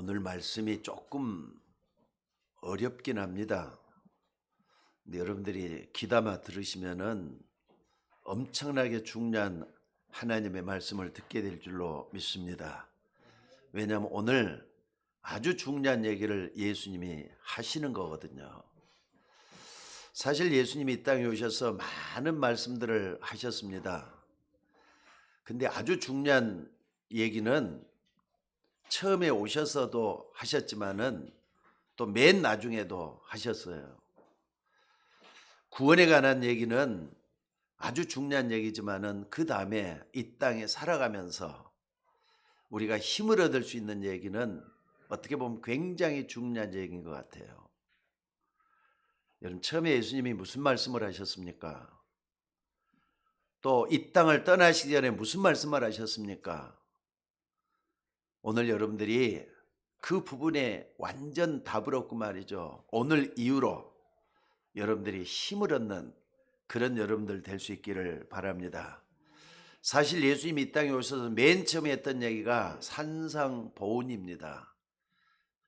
오늘 말씀이 조금 어렵긴 합니다. 근데 여러분들이 귀담아 들으시면은 엄청나게 중요한 하나님의 말씀을 듣게 될 줄로 믿습니다. 왜냐하면 오늘 아주 중요한 얘기를 예수님이 하시는 거거든요. 사실 예수님이 이 땅에 오셔서 많은 말씀들을 하셨습니다. 근데 아주 중요한 얘기는 처음에 오셔서도 하셨지만은 또 맨 나중에도 하셨어요. 구원에 관한 얘기는 아주 중요한 얘기지만은 그 다음에 이 땅에 살아가면서 우리가 힘을 얻을 수 있는 얘기는 어떻게 보면 굉장히 중요한 얘기인 것 같아요. 여러분, 처음에 예수님이 무슨 말씀을 하셨습니까? 또 이 땅을 떠나시기 전에 무슨 말씀을 하셨습니까? 오늘 여러분들이 그 부분에 완전 답을 얻고 말이죠. 오늘 이후로 여러분들이 힘을 얻는 그런 여러분들 될 수 있기를 바랍니다. 사실 예수님이 이 땅에 오셔서 맨 처음에 했던 얘기가 산상보훈입니다.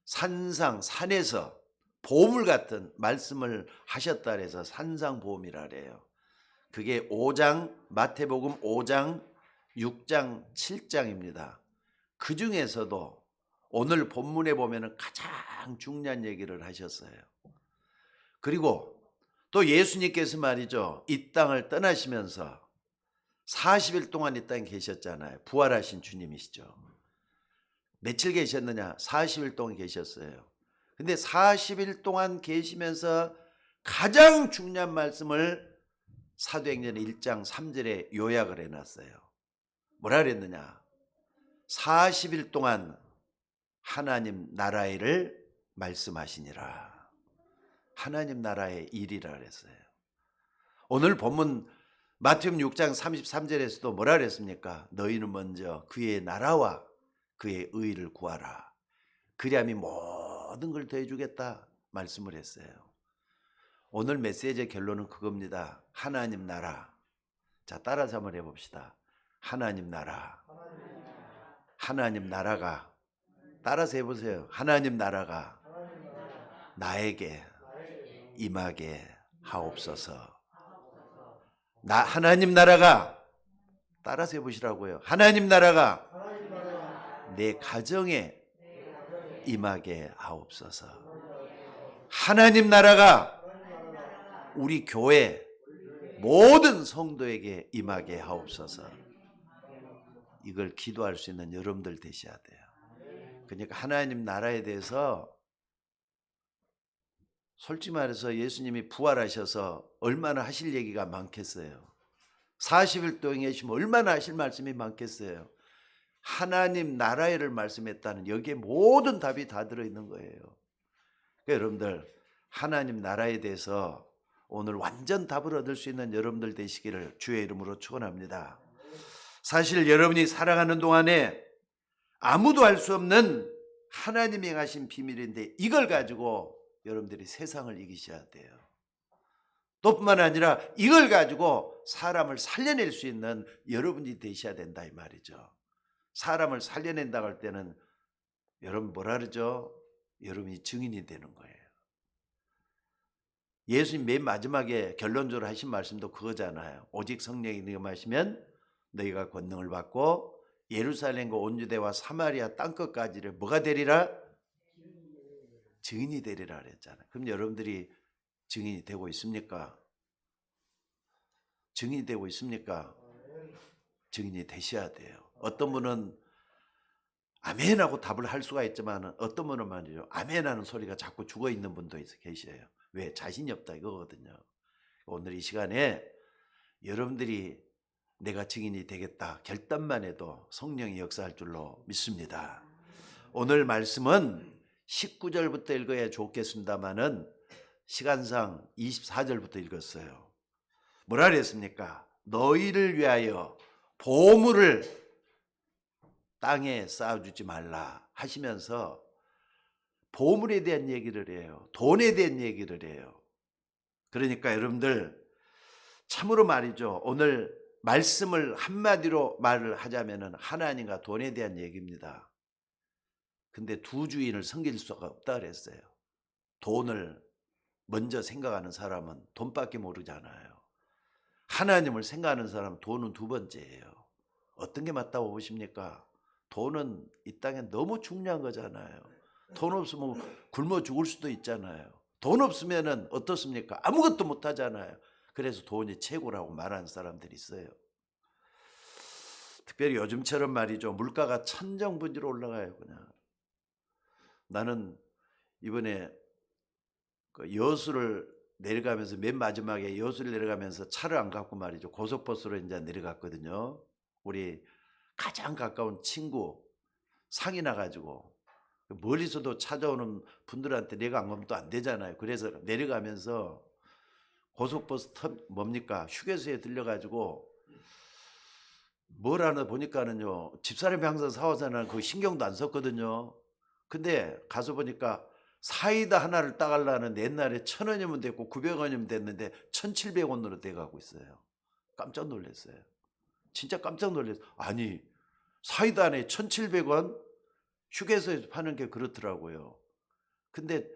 산에서 보물 같은 말씀을 하셨다 그래서 산상보험이라 그래요. 그게 5장, 마태복음 5장, 6장, 7장입니다. 그 중에서도 오늘 본문에 보면 가장 중요한 얘기를 하셨어요. 그리고 또 예수님께서 말이죠, 이 땅을 떠나시면서 40일 동안 이 땅에 계셨잖아요. 부활하신 주님이시죠. 며칠 계셨느냐? 40일 동안 계셨어요. 근데 40일 동안 계시면서 가장 중요한 말씀을 사도행전 1장 3절에 요약을 해놨어요. 뭐라 그랬느냐? 40일 동안 하나님 나라의 일을 말씀하시니라. 하나님 나라의 일이라 그랬어요. 오늘 본문 마태복음 6장 33절에서도 뭐라 그랬습니까? 너희는 먼저 그의 나라와 그의 의를 구하라. 그리하면 모든 걸 더해주겠다 말씀을 했어요. 오늘 메시지의 결론은 그겁니다. 하나님 나라. 자, 따라서 한번 해봅시다. 하나님 나라. 하나님 나라가, 따라서 해보세요. 하나님 나라가 나에게 임하게 하옵소서. 하나님 나라가, 따라서 해보시라고요. 하나님 나라가 내 가정에 임하게 하옵소서. 하나님 나라가 우리 교회 모든 성도에게 임하게 하옵소서. 이걸 기도할 수 있는 여러분들 되셔야 돼요. 그러니까 하나님 나라에 대해서 솔직히 말해서 예수님이 부활하셔서 얼마나 하실 얘기가 많겠어요. 40일 동안 계시면 얼마나 하실 말씀이 많겠어요. 하나님 나라를 말씀했다는 여기에 모든 답이 다 들어있는 거예요. 그러니까 여러분들 하나님 나라에 대해서 오늘 완전 답을 얻을 수 있는 여러분들 되시기를 주의 이름으로 축원합니다. 사실 여러분이 살아가는 동안에 아무도 알 수 없는 하나님이 행하신 비밀인데 이걸 가지고 여러분들이 세상을 이기셔야 돼요. 또 뿐만 아니라 이걸 가지고 사람을 살려낼 수 있는 여러분이 되셔야 된다 이 말이죠. 사람을 살려낸다고 할 때는 여러분 뭐라 그러죠? 여러분이 증인이 되는 거예요. 예수님 맨 마지막에 결론적으로 하신 말씀도 그거잖아요. 오직 성령이 너희가 마시면 너희가 권능을 받고 예루살렘과 온 유대와 사마리아 땅끝까지를 뭐가 되리라? 증인이 되리라 그랬잖아요. 그럼 여러분들이 증인이 되고 있습니까? 증인이 되고 있습니까? 증인이 되셔야 돼요. 어떤 분은 아멘하고 답을 할 수가 있지만 어떤 분은 말이죠, 아멘하는 소리가 자꾸 죽어있는 분도 계셔요. 왜? 자신이 없다 이거거든요. 오늘 이 시간에 여러분들이 내가 증인이 되겠다 결단만 해도 성령이 역사할 줄로 믿습니다. 오늘 말씀은 19절부터 읽어야 좋겠습니다만은 시간상 24절부터 읽었어요. 뭐라 그랬습니까? 너희를 위하여 보물을 땅에 쌓아주지 말라 하시면서 보물에 대한 얘기를 해요. 돈에 대한 얘기를 해요. 그러니까 여러분들 참으로 말이죠. 오늘 말씀을 한마디로 말을 하자면 하나님과 돈에 대한 얘기입니다. 근데 두 주인을 섬길 수가 없다 그랬어요. 돈을 먼저 생각하는 사람은 돈밖에 모르잖아요. 하나님을 생각하는 사람은 돈은 두 번째예요. 어떤 게 맞다고 보십니까? 돈은 이 땅에 너무 중요한 거잖아요. 돈 없으면 굶어 죽을 수도 있잖아요. 돈 없으면은 어떻습니까? 아무것도 못 하잖아요. 그래서 돈이 최고라고 말하는 사람들이 있어요. 특별히 요즘처럼 말이죠. 물가가 천정부지로 올라가요, 그냥. 나는 이번에 그 여수를 내려가면서 맨 마지막에 여수를 내려가면서 차를 안 갖고 말이죠. 고속버스로 이제 내려갔거든요. 우리 가장 가까운 친구 상이 나가지고 멀리서도 찾아오는 분들한테 내가 안 가면 또 안 되잖아요. 그래서 내려가면서 고속버스 뭡니까? 휴게소에 들려가지고 뭘 하나 보니까는요. 집사람이 항상 사와서는 그 신경도 안 썼거든요. 근데 가서 보니까 사이다 하나를 따가려는 옛날에 1,000원이면 됐고 900원이면 됐는데 1,700원으로 돼가고 있어요. 깜짝 놀랐어요. 진짜 깜짝 놀랐어요. 아니 사이다 안에 1,700원 휴게소에서 파는 게 그렇더라고요. 근데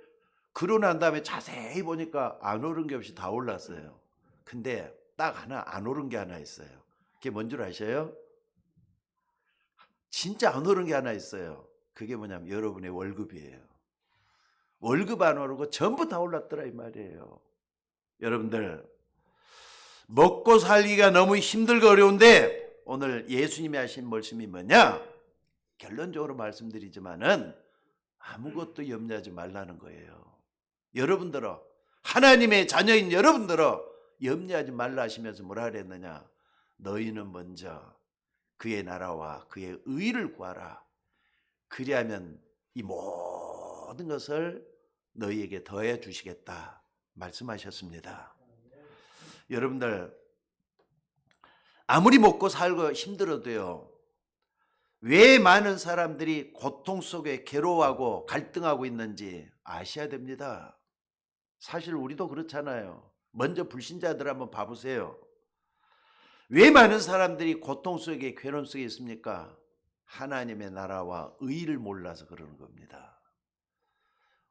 그러고 난 다음에 자세히 보니까 안 오른 게 없이 다 올랐어요. 근데 딱 하나 안 오른 게 하나 있어요. 그게 뭔 줄 아셔요? 진짜 안 오른 게 하나 있어요. 그게 뭐냐면 여러분의 월급이에요. 월급 안 오르고 전부 다 올랐더라 이 말이에요. 여러분들 먹고 살기가 너무 힘들고 어려운데 오늘 예수님이 하신 말씀이 뭐냐? 결론적으로 말씀드리지만은 아무것도 염려하지 말라는 거예요. 여러분들어 하나님의 자녀인 여러분들어 염려하지 말라 하시면서 뭐라 그랬느냐? 너희는 먼저 그의 나라와 그의 의를 구하라. 그리하면 이 모든 것을 너희에게 더해 주시겠다 말씀하셨습니다. 여러분들 아무리 먹고 살고 힘들어도요. 왜 많은 사람들이 고통 속에 괴로워하고 갈등하고 있는지 아셔야 됩니다. 사실 우리도 그렇잖아요. 먼저 불신자들 한번 봐보세요. 왜 많은 사람들이 고통 속에 괴로움 속에 있습니까? 하나님의 나라와 의를 몰라서 그러는 겁니다.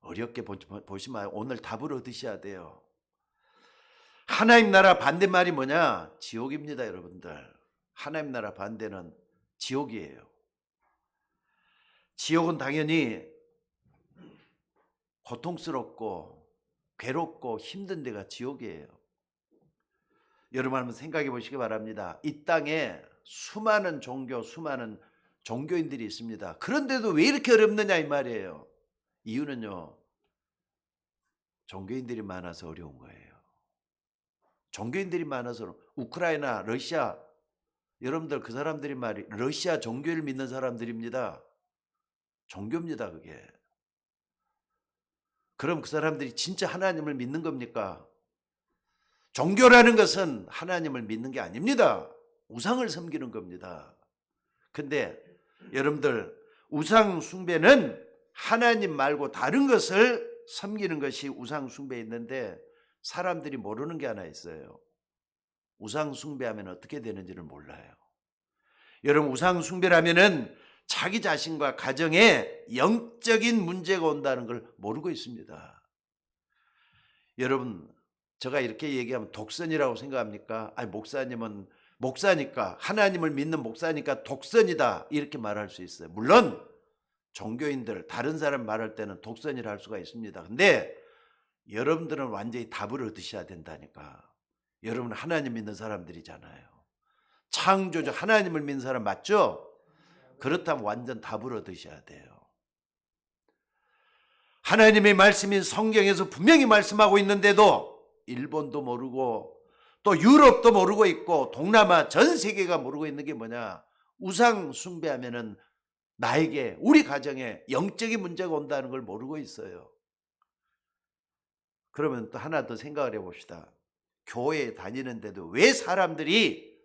어렵게 보시면 오늘 답을 얻으셔야 돼요. 하나님 나라 반대말이 뭐냐? 지옥입니다, 여러분들. 하나님 나라 반대는 지옥이에요. 지옥은 당연히 고통스럽고 괴롭고 힘든 데가 지옥이에요. 여러분 한번 생각해 보시기 바랍니다. 이 땅에 수많은 종교, 수많은 종교인들이 있습니다. 그런데도 왜 이렇게 어렵느냐 이 말이에요. 이유는요. 종교인들이 많아서 어려운 거예요. 종교인들이 많아서 우크라이나, 러시아 여러분들 그 사람들이 말이 러시아 종교를 믿는 사람들입니다. 종교입니다 그게. 그럼 그 사람들이 진짜 하나님을 믿는 겁니까? 종교라는 것은 하나님을 믿는 게 아닙니다. 우상을 섬기는 겁니다. 근데 여러분들 우상 숭배는 하나님 말고 다른 것을 섬기는 것이 우상 숭배였는데 사람들이 모르는 게 하나 있어요. 우상 숭배하면 어떻게 되는지를 몰라요. 여러분 우상 숭배라면은 자기 자신과 가정에 영적인 문제가 온다는 걸 모르고 있습니다. 여러분 제가 이렇게 얘기하면 독선이라고 생각합니까? 아니 목사님은 목사니까 하나님을 믿는 목사니까 독선이다 이렇게 말할 수 있어요. 물론 종교인들 다른 사람 말할 때는 독선이라 할 수가 있습니다. 근데 여러분들은 완전히 답을 얻으셔야 된다니까. 여러분은 하나님 믿는 사람들이잖아요. 창조주 하나님을 믿는 사람 맞죠? 그렇다면 완전 답을 얻으셔야 돼요. 하나님의 말씀인 성경에서 분명히 말씀하고 있는데도 일본도 모르고 또 유럽도 모르고 있고 동남아 전 세계가 모르고 있는 게 뭐냐? 우상 숭배하면은 나에게 우리 가정에 영적인 문제가 온다는 걸 모르고 있어요. 그러면 또 하나 더 생각을 해봅시다. 교회에 다니는데도 왜 사람들이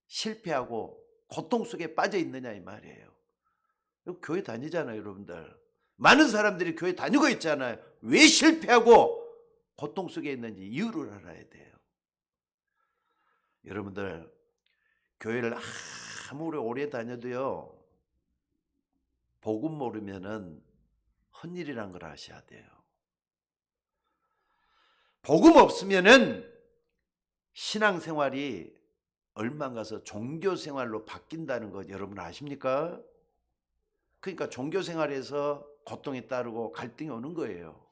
실패하고 고통 속에 빠져 있느냐 이 말이에요. 교회 다니잖아요 여러분들. 많은 사람들이 교회 다니고 있잖아요. 왜 실패하고 고통 속에 있는지 이유를 알아야 돼요. 여러분들 교회를 아무리 오래 다녀도요 복음 모르면은 헛일이란 걸 아셔야 돼요. 복음 없으면은 신앙생활이 얼마 안 가서 종교생활로 바뀐다는 것 여러분 아십니까? 그러니까 종교생활에서 고통이 따르고 갈등이 오는 거예요.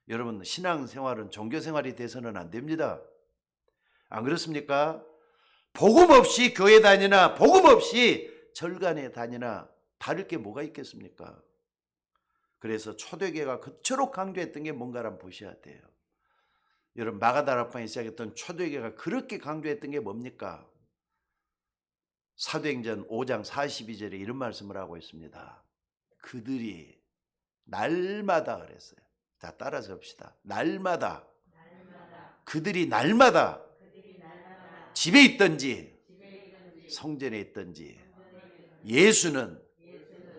여러분 신앙생활은 종교생활이 돼서는 안 됩니다. 안 그렇습니까? 복음 없이 교회 다니나 복음 없이 절간에 다니나 다를 게 뭐가 있겠습니까? 그래서 초대교회가 그토록 강조했던 게 뭔가를 보셔야 돼요. 여러분 마가다락방에 시작했던 초대교회가 그렇게 강조했던 게 뭡니까? 사도행전 5장 42절에 이런 말씀을 하고 있습니다. 그들이 날마다 그랬어요. 자, 따라서 합시다. 날마다. 그들이 날마다 집에 있든지 성전에 있든지 예수는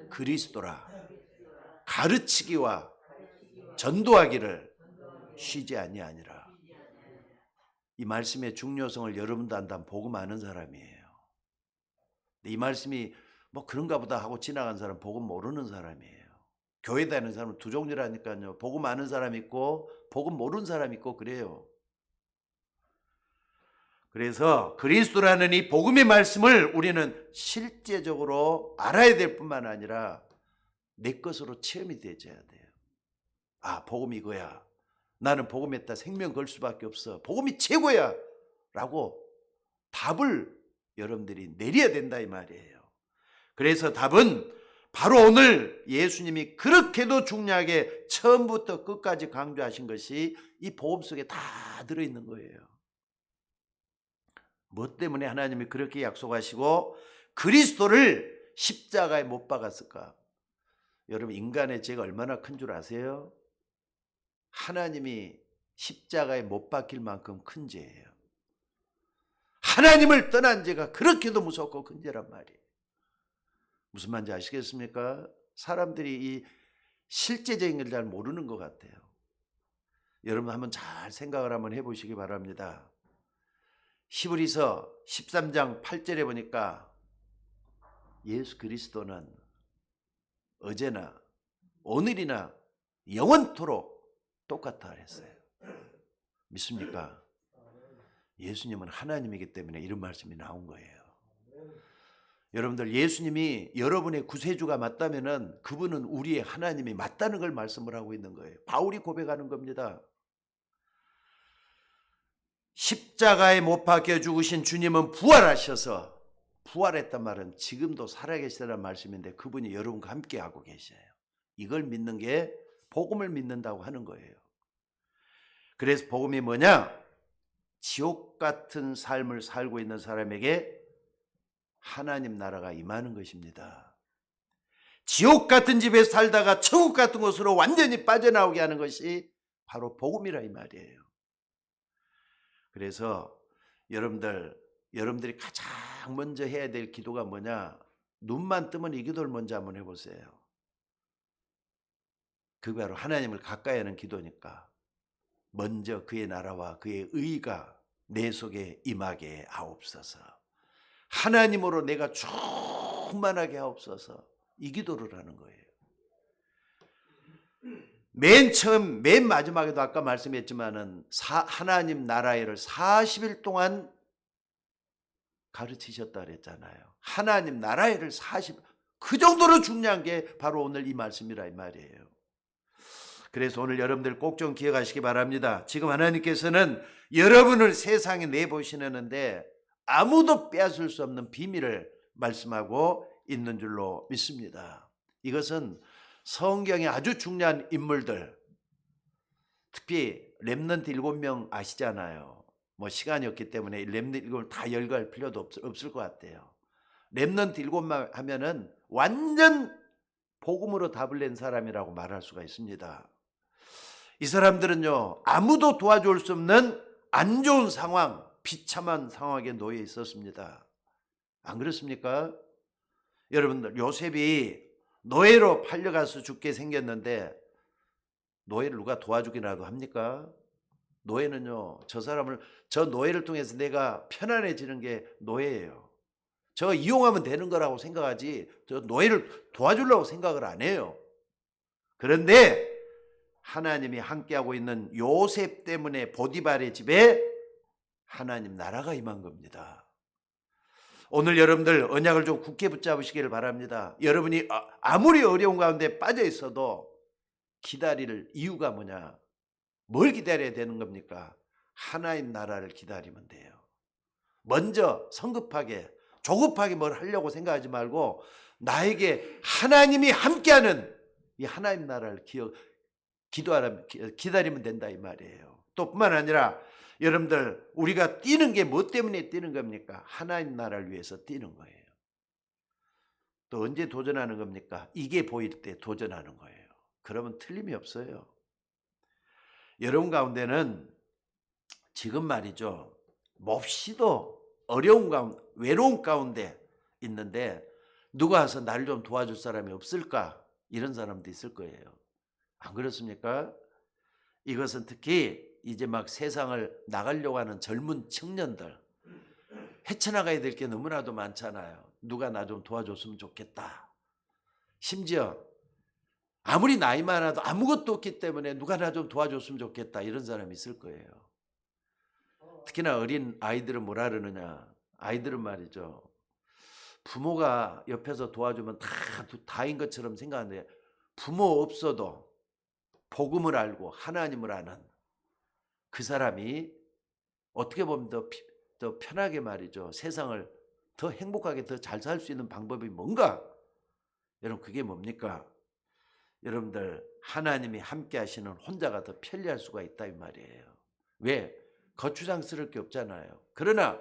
그리스도라 가르치기와 전도하기를 쉬지 아니하니라. 이 말씀의 중요성을 여러분도 안다면 복음 아는 사람이에요. 이 말씀이 뭐 그런가 보다 하고 지나간 사람 복음 모르는 사람이에요. 교회 다니는 사람은 두 종류라니까요. 복음 아는 사람 있고 복음 모르는 사람 있고 그래요. 그래서 그리스도라는 이 복음의 말씀을 우리는 실제적으로 알아야 될 뿐만 아니라 내 것으로 체험이 되어야 돼요. 아, 복음이 이거야. 나는 복음에다 생명 걸 수밖에 없어. 복음이 최고야. 라고 답을 여러분들이 내려야 된다 이 말이에요. 그래서 답은 바로 오늘 예수님이 그렇게도 중요하게 처음부터 끝까지 강조하신 것이 이 복음 속에 다 들어있는 거예요. 뭐 때문에 하나님이 그렇게 약속하시고 그리스도를 십자가에 못 박았을까? 여러분 인간의 죄가 얼마나 큰 줄 아세요? 하나님이 십자가에 못 박힐 만큼 큰 죄예요. 하나님을 떠난 죄가 그렇게도 무섭고 큰 죄란 말이에요. 무슨 말인지 아시겠습니까? 사람들이 이 실제적인 걸 잘 모르는 것 같아요. 여러분 한번 잘 생각을 한번 해보시기 바랍니다. 히브리서 13장 8절에 보니까 예수 그리스도는 어제나 오늘이나 영원토록 똑같다 그랬어요. 믿습니까? 예수님은 하나님이기 때문에 이런 말씀이 나온 거예요. 여러분들 예수님이 여러분의 구세주가 맞다면은 그분은 우리의 하나님이 맞다는 걸 말씀을 하고 있는 거예요. 바울이 고백하는 겁니다. 십자가에 못 박혀 죽으신 주님은 부활하셔서 부활했단 말은 지금도 살아계시다는 말씀인데 그분이 여러분과 함께 하고 계셔요. 이걸 믿는 게 복음을 믿는다고 하는 거예요. 그래서 복음이 뭐냐? 지옥 같은 삶을 살고 있는 사람에게 하나님 나라가 임하는 것입니다. 지옥 같은 집에 살다가 천국 같은 곳으로 완전히 빠져나오게 하는 것이 바로 복음이라 이 말이에요. 그래서 여러분들이 가장 먼저 해야 될 기도가 뭐냐? 눈만 뜨면 이 기도를 먼저 한번 해보세요. 그게 바로 하나님을 가까이 하는 기도니까 먼저 그의 나라와 그의 의가 내 속에 임하게 하옵소서. 하나님으로 내가 충만하게 하옵소서. 이 기도를 하는 거예요. 맨 처음 맨 마지막에도 아까 말씀했지만은 하나님 나라를 40일 동안 가르치셨다 그랬잖아요. 하나님 나라를 40 그 정도로 중요한 게 바로 오늘 이 말씀이라 이 말이에요. 그래서 오늘 여러분들 꼭 좀 기억하시기 바랍니다. 지금 하나님께서는 여러분을 세상에 내보시는데 아무도 빼앗을 수 없는 비밀을 말씀하고 있는 줄로 믿습니다. 이것은 성경의 아주 중요한 인물들, 특히 렘넌트 7명 아시잖아요. 뭐 시간이 없기 때문에 렘넌트 7을 다 열거할 필요도 없을 것 같아요. 렘넌트 7명 하면은 완전 복음으로 답을 낸 사람이라고 말할 수가 있습니다. 이 사람들은요, 아무도 도와줄 수 없는 안 좋은 상황, 비참한 상황에 놓여 있었습니다. 안 그렇습니까? 여러분들, 요셉이 노예로 팔려가서 죽게 생겼는데 노예를 누가 도와주기라도 합니까? 노예는요, 저 노예를 통해서 내가 편안해지는 게 노예예요. 저 이용하면 되는 거라고 생각하지 저 노예를 도와주려고 생각을 안 해요. 그런데 하나님이 함께하고 있는 요셉 때문에 보디발의 집에 하나님 나라가 임한 겁니다. 오늘 여러분들 언약을 좀 굳게 붙잡으시기를 바랍니다. 여러분이 아무리 어려운 가운데 빠져 있어도 기다릴 이유가 뭐냐? 뭘 기다려야 되는 겁니까? 하나님 나라를 기다리면 돼요. 먼저 성급하게 조급하게 뭘 하려고 생각하지 말고 나에게 하나님이 함께하는 이 하나님 나라를 기다리면 된다 이 말이에요. 또 뿐만 아니라 여러분들 우리가 뛰는 게 뭐 때문에 뛰는 겁니까? 하나님 나라를 위해서 뛰는 거예요. 또 언제 도전하는 겁니까? 이게 보일 때 도전하는 거예요. 그러면 틀림이 없어요. 여러분 가운데는 지금 말이죠. 몹시도 어려운 가운데 외로운 가운데 있는데 누가 와서 나를 좀 도와줄 사람이 없을까? 이런 사람도 있을 거예요. 안 그렇습니까? 이것은 특히 이제 막 세상을 나가려고 하는 젊은 청년들 헤쳐나가야 될 게 너무나도 많잖아요. 누가 나 좀 도와줬으면 좋겠다. 심지어 아무리 나이 많아도 아무것도 없기 때문에 누가 나 좀 도와줬으면 좋겠다 이런 사람이 있을 거예요. 특히나 어린 아이들은 뭐라 그러느냐. 아이들은 말이죠. 부모가 옆에서 도와주면 다인 것처럼 생각하는데 부모 없어도 복음을 알고 하나님을 아는 그 사람이 어떻게 보면 더 편하게 말이죠. 세상을 더 행복하게 더 잘 살 수 있는 방법이 뭔가? 여러분 그게 뭡니까? 여러분들 하나님이 함께 하시는 혼자가 더 편리할 수가 있다 이 말이에요. 왜? 거추장스러울 게 없잖아요. 그러나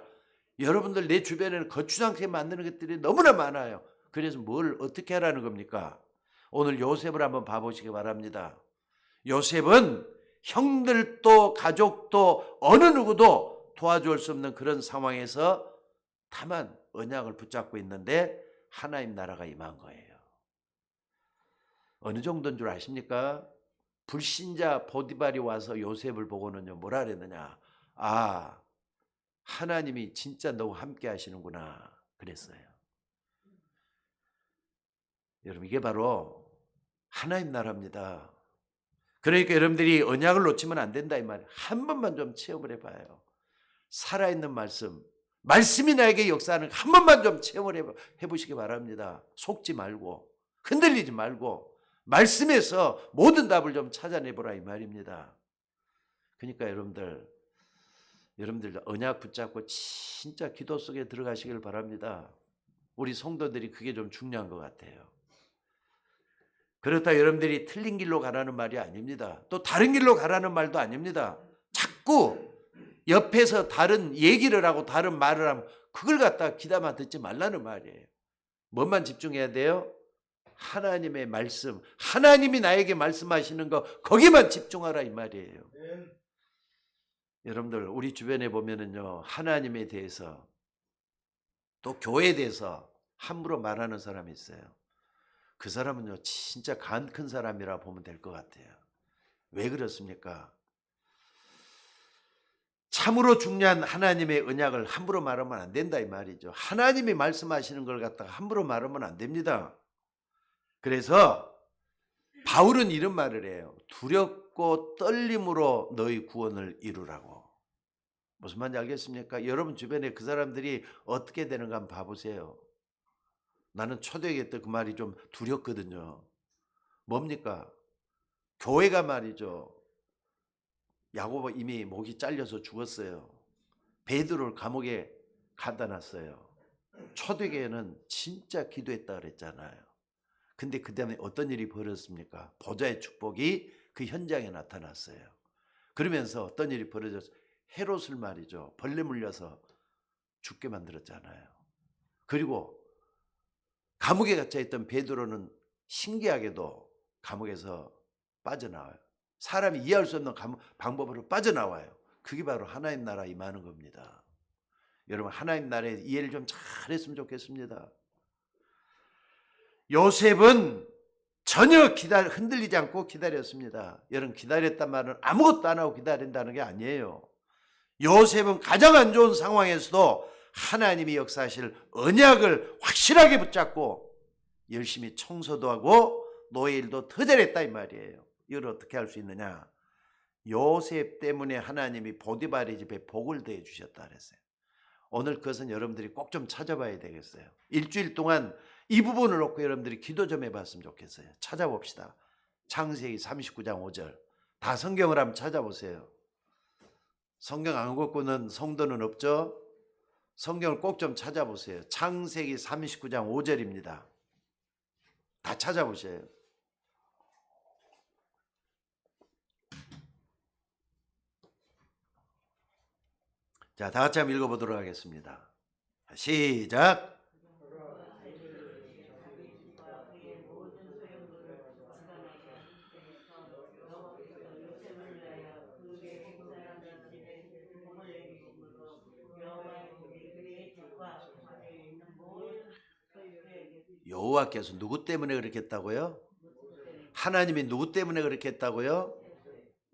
여러분들 내 주변에는 거추장스럽게 만드는 것들이 너무나 많아요. 그래서 뭘 어떻게 하라는 겁니까? 오늘 요셉을 한번 봐보시기 바랍니다. 요셉은 형들도 가족도 어느 누구도 도와줄 수 없는 그런 상황에서 다만 언약을 붙잡고 있는데 하나님 나라가 임한 거예요. 어느 정도인 줄 아십니까? 불신자 보디발이 와서 요셉을 보고는요 뭐라 그랬느냐? 아, 하나님이 진짜 너와 함께 하시는구나 그랬어요. 여러분 이게 바로 하나님 나라입니다. 그러니까 여러분들이 언약을 놓치면 안 된다 이 말이에요. 한 번만 좀 체험을 해봐요. 살아있는 말씀이 나에게 역사하는 한 번만 좀 체험을 해보시기 바랍니다. 속지 말고 흔들리지 말고 말씀에서 모든 답을 좀 찾아내보라 이 말입니다. 그러니까 여러분들 언약 붙잡고 진짜 기도 속에 들어가시길 바랍니다. 우리 성도들이 그게 좀 중요한 것 같아요. 그렇다 여러분들이 틀린 길로 가라는 말이 아닙니다. 또 다른 길로 가라는 말도 아닙니다. 자꾸 옆에서 다른 얘기를 하고 다른 말을 하면 그걸 갖다가 귀담아 듣지 말라는 말이에요. 뭐만 집중해야 돼요? 하나님의 말씀, 하나님이 나에게 말씀하시는 거 거기만 집중하라 이 말이에요. 여러분들 우리 주변에 보면은요 하나님에 대해서 또 교회에 대해서 함부로 말하는 사람이 있어요. 그 사람은요 진짜 간 큰 사람이라 보면 될 것 같아요. 왜 그렇습니까? 참으로 중요한 하나님의 언약을 함부로 말하면 안 된다 이 말이죠. 하나님이 말씀하시는 걸 갖다가 함부로 말하면 안 됩니다. 그래서 바울은 이런 말을 해요. 두렵고 떨림으로 너희 구원을 이루라고. 무슨 말인지 알겠습니까? 여러분 주변에 그 사람들이 어떻게 되는가 한번 봐보세요. 나는 초대교회 때 그 말이 좀 두렵거든요. 뭡니까? 교회가 말이죠. 야고보 이미 목이 잘려서 죽었어요. 베드로를 감옥에 갖다 놨어요. 초대교회는 진짜 기도했다 그랬잖아요. 근데 그 다음에 어떤 일이 벌어졌습니까? 보좌의 축복이 그 현장에 나타났어요. 그러면서 어떤 일이 벌어졌어요? 헤롯을 말이죠. 벌레 물려서 죽게 만들었잖아요. 그리고 감옥에 갇혀있던 베드로는 신기하게도 감옥에서 빠져나와요. 사람이 이해할 수 없는 방법으로 빠져나와요. 그게 바로 하나님 나라 임하는 겁니다. 여러분 하나님 나라의 이해를 좀 잘했으면 좋겠습니다. 요셉은 전혀 흔들리지 않고 기다렸습니다. 여러분 기다렸단 말은 아무것도 안 하고 기다린다는 게 아니에요. 요셉은 가장 안 좋은 상황에서도 하나님이 역사하실 언약을 확실하게 붙잡고 열심히 청소도 하고 노예일도 더 잘했다 이 말이에요. 이걸 어떻게 할 수 있느냐? 요셉 때문에 하나님이 보디발의 집에 복을 더해 주셨다 그랬어요. 오늘 그것은 여러분들이 꼭 좀 찾아봐야 되겠어요. 일주일 동안 이 부분을 놓고 여러분들이 기도 좀 해봤으면 좋겠어요. 찾아봅시다. 창세기 39장 5절. 다 성경을 한번 찾아보세요. 성경 안 갖고는 성도는 없죠? 성경을 꼭 좀 찾아보세요. 창세기 39장 5절입니다. 다 찾아보세요. 자, 다 같이 한번 읽어보도록 하겠습니다. 시작. 여호와께서 누구 때문에 그렇게 했다고요? 하나님이 누구 때문에 그렇게 했다고요?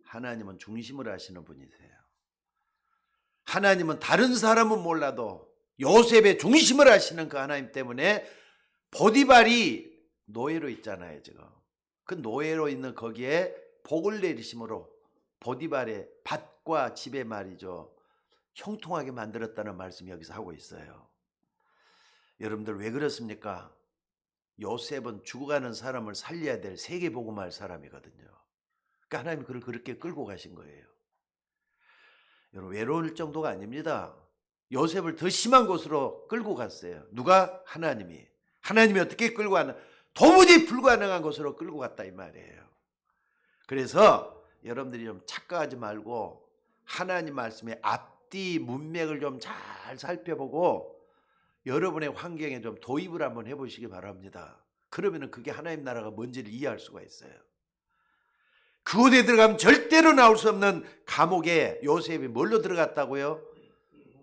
하나님은 중심을 하시는 분이세요. 하나님은 다른 사람은 몰라도 요셉의 중심을 하시는 그 하나님 때문에 보디발이 노예로 있잖아요. 지금 그 노예로 있는 거기에 복을 내리심으로 보디발의 밭과 집에 말이죠, 형통하게 만들었다는 말씀 여기서 하고 있어요. 여러분들 왜 그렇습니까? 요셉은 죽어가는 사람을 살려야 될 세계복음할 사람이거든요. 그러니까 하나님이 그를 그렇게 끌고 가신 거예요. 여러분 외로울 정도가 아닙니다. 요셉을 더 심한 곳으로 끌고 갔어요. 누가? 하나님이. 하나님이 어떻게 끌고 가나? 도무지 불가능한 곳으로 끌고 갔다 이 말이에요. 그래서 여러분들이 좀 착각하지 말고 하나님 말씀의 앞뒤 문맥을 좀 잘 살펴보고 여러분의 환경에 좀 도입을 한번 해보시기 바랍니다. 그러면 그게 하나님 나라가 뭔지를 이해할 수가 있어요. 그곳에 들어가면 절대로 나올 수 없는 감옥에 요셉이 뭘로 들어갔다고요?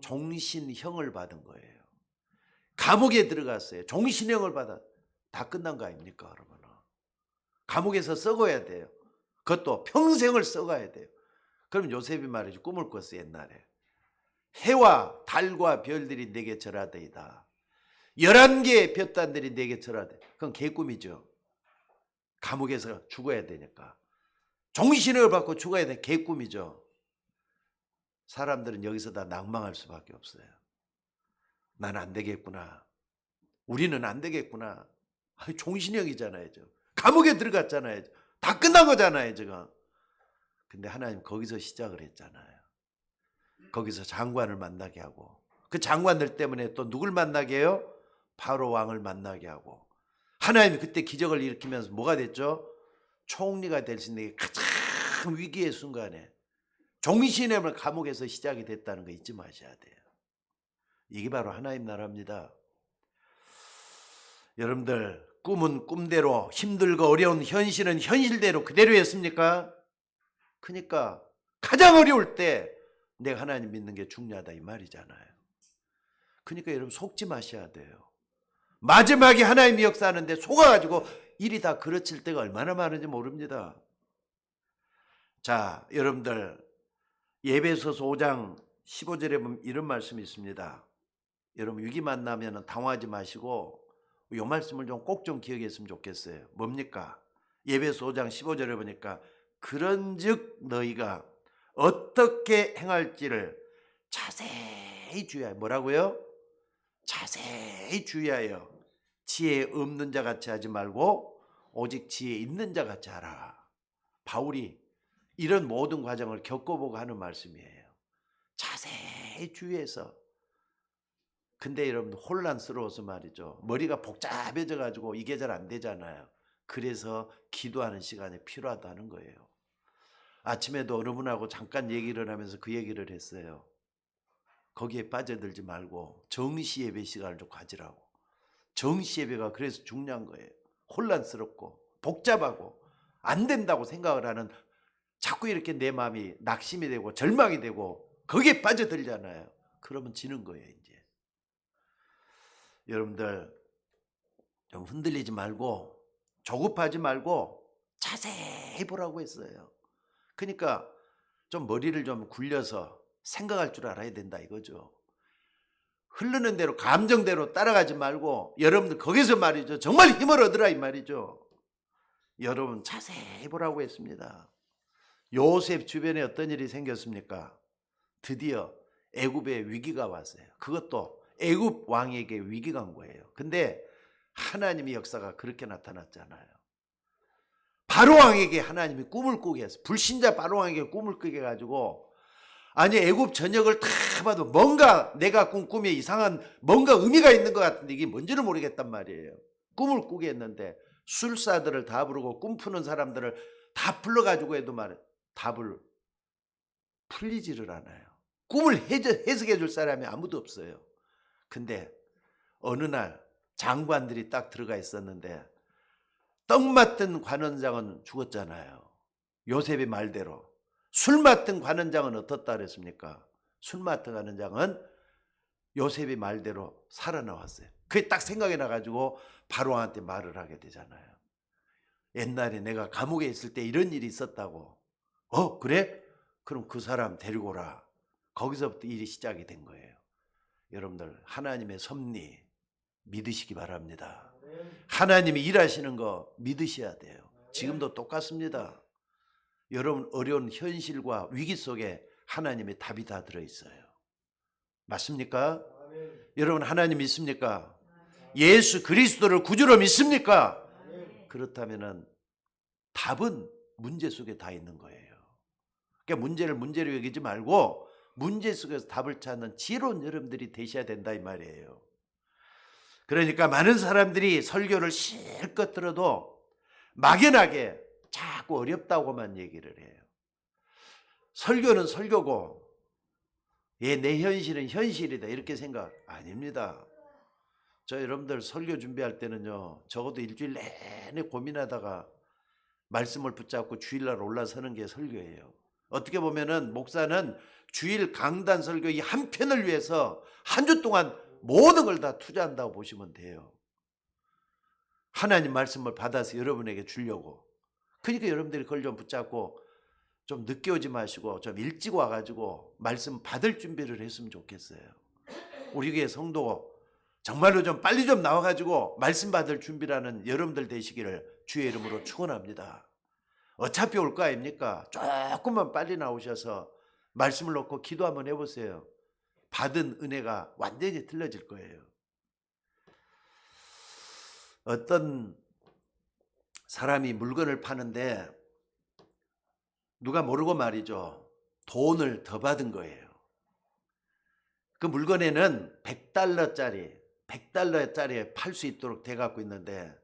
종신형을 받은 거예요. 감옥에 들어갔어요. 종신형을 받아. 다 끝난 거 아닙니까? 그러면 감옥에서 썩어야 돼요. 그것도 평생을 썩어야 돼요. 그럼 요셉이 말이죠, 꿈을 꿨어요. 옛날에 해와 달과 별들이 내게 절하되이다. 11개의 볕단들이 내게 절하되. 그건 개꿈이죠. 감옥에서 죽어야 되니까 종신형을 받고 죽어야 돼. 개꿈이죠. 사람들은 여기서 다 낭망할 수밖에 없어요. 난 안 되겠구나. 우리는 안 되겠구나. 종신형이잖아요. 감옥에 들어갔잖아요. 다 끝난 거잖아요. 지금. 근데 하나님 거기서 시작을 했잖아요. 거기서 장관을 만나게 하고 그 장관들 때문에 또 누굴 만나게 해요? 바로 왕을 만나게 하고 하나님이 그때 기적을 일으키면서 뭐가 됐죠? 총리가 될 수 있는 게 가장 위기의 순간에 종신형을 감옥에서 시작이 됐다는 거 잊지 마셔야 돼요. 이게 바로 하나님 나라입니다. 여러분들 꿈은 꿈대로, 힘들고 어려운 현실은 현실대로 그대로였습니까? 그러니까 가장 어려울 때 내가 하나님 믿는 게 중요하다 이 말이잖아요. 그러니까 여러분 속지 마셔야 돼요. 마지막에 하나님이 역사하는데 속아가지고 일이 다 그르칠 때가 얼마나 많은지 모릅니다. 자, 여러분들 에베소서 5장 15절에 보면 이런 말씀이 있습니다. 여러분 위기 만나면 당황하지 마시고 이 말씀을 좀 꼭 좀 기억했으면 좋겠어요. 뭡니까? 에베소 5장 15절에 보니까 그런즉 너희가 어떻게 행할지를 자세히 주의하여. 뭐라고요? 자세히 주의하여 지혜 없는 자 같이 하지 말고 오직 지혜 있는 자 같이 하라. 바울이 이런 모든 과정을 겪어보고 하는 말씀이에요. 자세히 주의해서. 근데 여러분 혼란스러워서 말이죠. 머리가 복잡해져 가지고 이게 잘 안 되잖아요. 그래서 기도하는 시간이 필요하다는 거예요. 아침에도 어느 분하고 잠깐 얘기를 하면서 그 얘기를 했어요. 거기에 빠져들지 말고 정시 예배 시간을 좀 가지라고. 정시 예배가 그래서 중요한 거예요. 혼란스럽고 복잡하고 안 된다고 생각을 하는, 자꾸 이렇게 내 마음이 낙심이 되고 절망이 되고 거기에 빠져들잖아요. 그러면 지는 거예요. 이제 여러분들 좀 흔들리지 말고 조급하지 말고 자세히 보라고 했어요. 그러니까 좀 머리를 좀 굴려서 생각할 줄 알아야 된다 이거죠. 흐르는 대로 감정대로 따라가지 말고 여러분들 거기서 말이죠. 정말 힘을 얻으라 이 말이죠. 여러분 자세히 보라고 했습니다. 요셉 주변에 어떤 일이 생겼습니까? 드디어 애굽에 위기가 왔어요. 그것도 애굽 왕에게 위기가 온 거예요. 근데 하나님의 역사가 그렇게 나타났잖아요. 바로 왕에게 하나님이 꿈을 꾸게 했어요. 불신자 바로 왕에게 꿈을 꾸게 해가지고 아니 애굽 전역을 다 봐도 뭔가 내가 꾼 꿈에 이상한 뭔가 의미가 있는 것 같은데 이게 뭔지를 모르겠단 말이에요. 꿈을 꾸게 했는데 술사들을 다 부르고 꿈 푸는 사람들을 다 불러가지고 해도 답을 풀리지를 않아요. 꿈을 해석해 줄 사람이 아무도 없어요. 근데 어느 날 장관들이 딱 들어가 있었는데 떡 맡은 관원장은 죽었잖아요. 요셉의 말대로. 술 맡은 관원장은 어떻다 그랬습니까? 술 맡은 관원장은 요셉의 말대로 살아나왔어요. 그게 딱 생각이 나가지고 바로왕한테 말을 하게 되잖아요. 옛날에 내가 감옥에 있을 때 이런 일이 있었다고. 그래? 그럼 그 사람 데리고 오라. 거기서부터 일이 시작이 된 거예요. 여러분들 하나님의 섭리 믿으시기 바랍니다. 하나님이 일하시는 거 믿으셔야 돼요. 지금도 똑같습니다. 여러분 어려운 현실과 위기 속에 하나님의 답이 다 들어있어요. 맞습니까? 여러분 하나님 믿습니까? 예수 그리스도를 구주로 믿습니까? 그렇다면 답은 문제 속에 다 있는 거예요. 그러니까 문제를 문제로 여기지 말고 문제 속에서 답을 찾는 지혜로운 여러분들이 되셔야 된다 이 말이에요. 그러니까 많은 사람들이 설교를 실컷 들어도 막연하게 자꾸 어렵다고만 얘기를 해요. 설교는 설교고 내 현실은 현실이다 이렇게 생각 아닙니다. 저 여러분들 설교 준비할 때는요 적어도 일주일 내내 고민하다가 말씀을 붙잡고 주일날 올라서는 게 설교예요. 어떻게 보면은 목사는 주일 강단 설교 이 한 편을 위해서 한 주 동안 모든 걸 다 투자한다고 보시면 돼요. 하나님 말씀을 받아서 여러분에게 주려고. 그러니까 여러분들이 그걸 좀 붙잡고 좀 늦게 오지 마시고 좀 일찍 와가지고 말씀 받을 준비를 했으면 좋겠어요. 우리 교회 성도 정말로 좀 빨리 좀 나와가지고 말씀 받을 준비라는 여러분들 되시기를 주의 이름으로 축원합니다. 어차피 올 거 아닙니까? 조금만 빨리 나오셔서 말씀을 놓고 기도 한번 해보세요. 받은 은혜가 완전히 틀려질 거예요. 어떤 사람이 물건을 파는데 누가 모르고 말이죠. 돈을 더 받은 거예요. 그 물건에는 100달러짜리에 팔 수 있도록 돼 갖고 있는데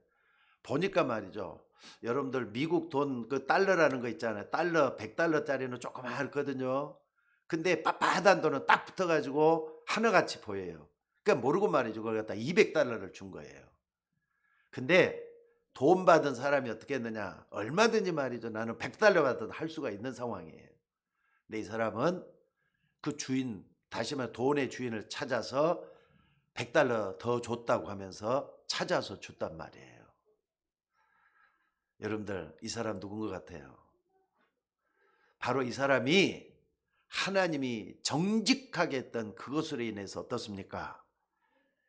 보니까 말이죠. 여러분들 미국 돈 그 달러라는 거 있잖아요. 달러 100달러짜리는 조그맣거든요. 근데 빳빳한 돈은 딱 붙어가지고 하나같이 보여요. 그러니까 모르고 말이죠. 그걸 갖다 200달러를 준 거예요. 근데 돈 받은 사람이 어떻게 했느냐. 얼마든지 말이죠. 나는 100달러 받아도 할 수가 있는 상황이에요. 근데 이 사람은 그 주인, 다시 말해 돈의 주인을 찾아서 100달러 더 줬다고 하면서 찾아서 줬단 말이에요. 여러분들 이 사람 누군 것 같아요? 바로 이 사람이 하나님이 정직하게 했던 그것으로 인해서 어떻습니까?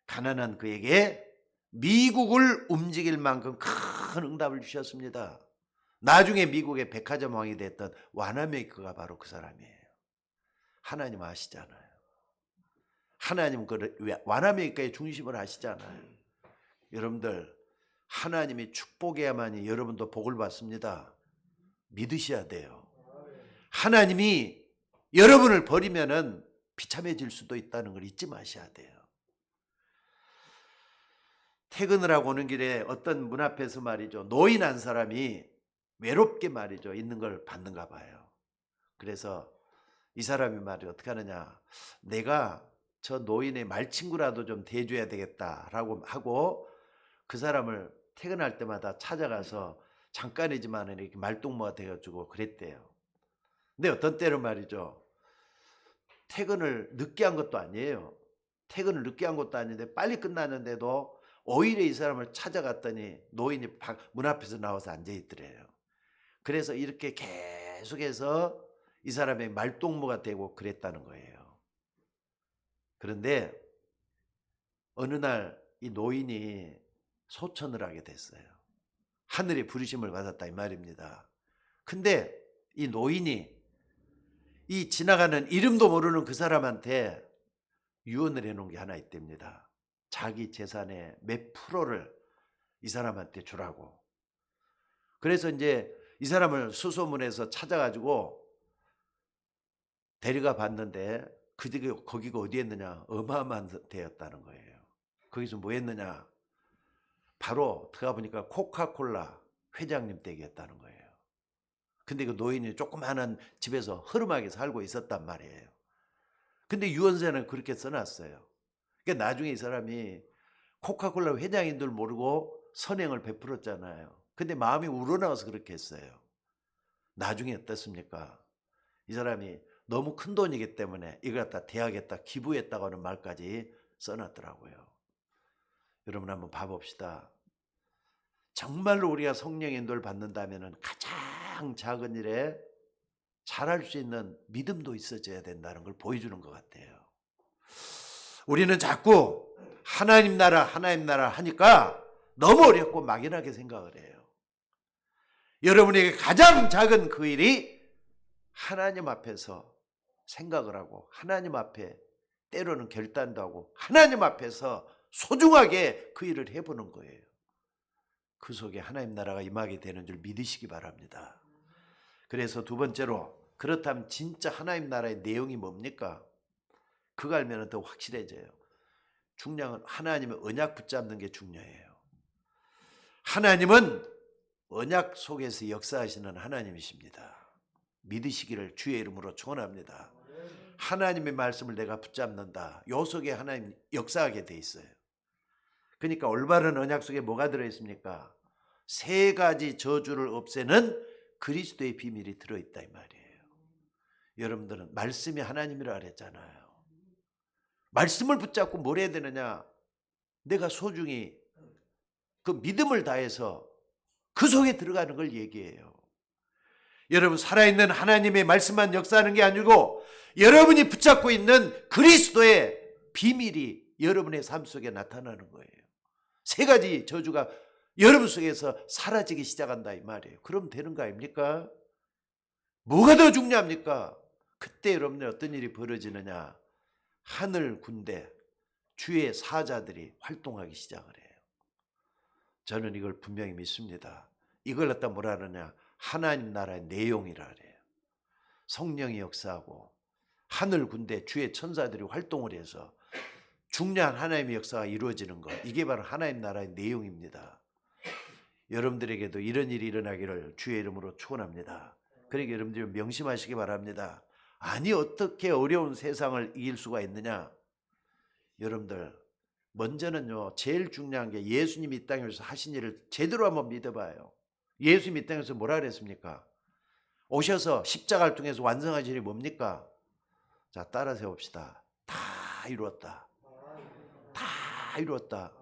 가난한 그에게 미국을 움직일 만큼 큰 응답을 주셨습니다. 나중에 미국의 백화점 왕이 됐던 와나메이커가 바로 그 사람이에요. 하나님 아시잖아요. 하나님 그 와나메이커의 중심을 아시잖아요. 여러분들 하나님이 축복해야만이 여러분도 복을 받습니다. 믿으셔야 돼요. 하나님이 여러분을 버리면은 비참해질 수도 있다는 걸 잊지 마셔야 돼요. 퇴근을 하고 오는 길에 어떤 문 앞에서 말이죠. 노인 한 사람이 외롭게 말이죠. 있는 걸 봤는가 봐요. 그래서 이 사람이 말이죠. 어떻게 하느냐. 내가 저 노인의 말친구라도 좀 대줘야 되겠다라고 하고 그 사람을 퇴근할 때마다 찾아가서 잠깐이지만 이렇게 말동무가 되어주고 그랬대요. 근데 어떤 때는 말이죠. 퇴근을 늦게 한 것도 아니에요. 퇴근을 늦게 한 것도 아닌데 빨리 끝났는데도 오히려 이 사람을 찾아갔더니 노인이 문 앞에서 나와서 앉아있더래요. 그래서 이렇게 계속해서 이 사람의 말동무가 되고 그랬다는 거예요. 그런데 어느 날 이 노인이 소천을 하게 됐어요. 하늘의 부르심을 받았다 이 말입니다. 근데 이 노인이 이 지나가는 이름도 모르는 그 사람한테 유언을 해놓은 게 하나 있답니다. 자기 재산의 몇 프로를 이 사람한테 주라고. 그래서 이제 이 사람을 수소문해서 찾아가지고 데려가 봤는데 거기가 어디였느냐, 어마어마한 데였다는 거예요. 거기서 뭐 했느냐, 바로 들어가 보니까 코카콜라 회장님 댁이었다는 거예요. 근데 그 노인이 조그마한 집에서 허름하게 살고 있었단 말이에요. 근데 유언서는 그렇게 써놨어요. 그러니까 나중에 이 사람이 코카콜라 회장인 줄 모르고 선행을 베풀었잖아요. 근데 마음이 우러나와서 그렇게 했어요. 나중에 어떻습니까? 이 사람이 너무 큰 돈이기 때문에 이걸 갖다 대학에다 기부했다고 하는 말까지 써놨더라고요. 여러분 한번 봐봅시다. 정말로 우리가 성령의 인도를 받는다면 가장 작은 일에 잘할 수 있는 믿음도 있어져야 된다는 걸 보여주는 것 같아요. 우리는 자꾸 하나님 나라 하니까 너무 어렵고 막연하게 생각을 해요. 여러분에게 가장 작은 그 일이 하나님 앞에서 생각을 하고 하나님 앞에 때로는 결단도 하고 하나님 앞에서 소중하게 그 일을 해보는 거예요. 그 속에 하나님 나라가 임하게 되는 줄 믿으시기 바랍니다. 그래서 두 번째로, 그렇다면 진짜 하나님 나라의 내용이 뭡니까? 그거 알면 더 확실해져요. 중요한 건 하나님의 언약 붙잡는 게 중요해요. 하나님은 언약 속에서 역사하시는 하나님이십니다. 믿으시기를 주의 이름으로 축원합니다. 하나님의 말씀을 내가 붙잡는다. 요 속에 하나님 역사하게 돼 있어요. 그러니까 올바른 언약 속에 뭐가 들어있습니까? 세 가지 저주를 없애는 그리스도의 비밀이 들어있다 이 말이에요. 여러분들은 말씀이 하나님이라 그랬잖아요. 말씀을 붙잡고 뭘 해야 되느냐? 내가 소중히 그 믿음을 다해서 그 속에 들어가는 걸 얘기해요. 여러분, 살아있는 하나님의 말씀만 역사하는 게 아니고 여러분이 붙잡고 있는 그리스도의 비밀이 여러분의 삶 속에 나타나는 거예요. 세 가지 저주가 여러분 속에서 사라지기 시작한다 이 말이에요. 그럼 되는 거 아닙니까? 뭐가 더 중요합니까? 그때 여러분들 어떤 일이 벌어지느냐? 하늘 군대, 주의 사자들이 활동하기 시작을 해요. 저는 이걸 분명히 믿습니다. 이걸 갖다 뭐라 하느냐? 하나님 나라의 내용이라 그래요. 성령이 역사하고 하늘 군대, 주의 천사들이 활동을 해서 중요한 하나님의 역사가 이루어지는 것, 이게 바로 하나님 나라의 내용입니다. 여러분들에게도 이런 일이 일어나기를 주의 이름으로 축원합니다. 그러니까 여러분들이 명심하시기 바랍니다. 아니 어떻게 어려운 세상을 이길 수가 있느냐? 여러분들 먼저는요, 제일 중요한 게 예수님이 이 땅에서 하신 일을 제대로 한번 믿어봐요. 예수님이 이 땅에서 뭐라 그랬습니까? 오셔서 십자가를 통해서 완성하신 일이 뭡니까? 자, 따라서 해봅시다. 다 이루었다. 다 이루었다.